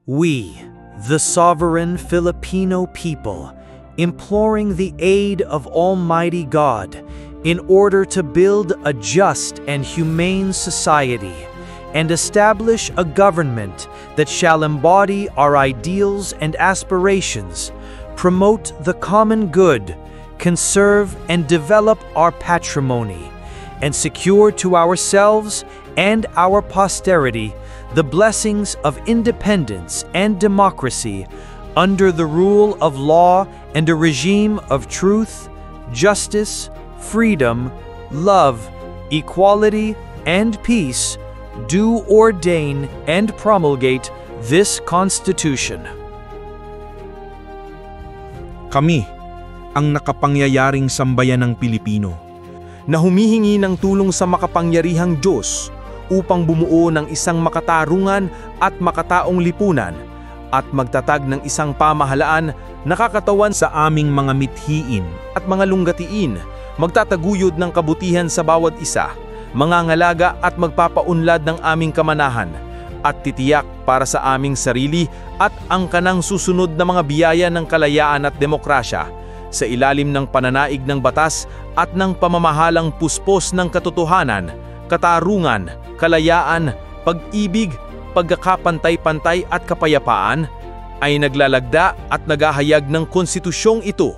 We, the sovereign Filipino people, imploring the aid of Almighty God in order to build a just and humane society and establish a government that shall embody our ideals and aspirations, promote the common good, conserve and develop our patrimony, and secure to ourselves and our posterity the blessings of independence and democracy under the rule of law and a regime of truth, justice, freedom, love, equality, and peace, do ordain and promulgate this Constitution. Kami, ang nakapangyayaring sambayan ng Pilipino, na humihingi ng tulong sa makapangyarihang Diyos upang bumuo ng isang makatarungan at makataong lipunan at magtatag ng isang pamahalaan na kakatawan sa aming mga mithiin at mga lunggatiin, magtataguyod ng kabutihan sa bawat isa, mangangalaga at magpapaunlad ng aming kamanahan, at titiyak para sa aming sarili at ang kanang susunod na mga biyaya ng kalayaan at demokrasya sa ilalim ng pananaig ng batas at ng pamamahalang puspos ng katotohanan, katarungan, kalayaan, pag-ibig, pagkakapantay-pantay at kapayapaan, ay naglalagda at naghahayag ng konstitusyong ito